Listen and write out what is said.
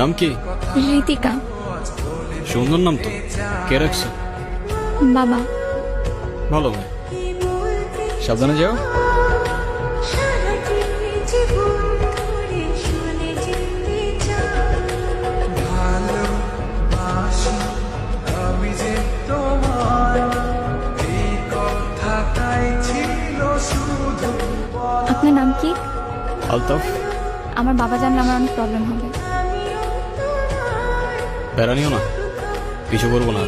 নাম কি? ঋতিকা। সুন্দর নাম তো, কে রাখছে? বাবা। ভালো ভাই, সাবধানে যাও। আপনার নাম কি? আলতাফ। আমার বাবা জানলে আমার অনেক প্রবলেম হবে। প্যারা নিও না, কিছু করবো না।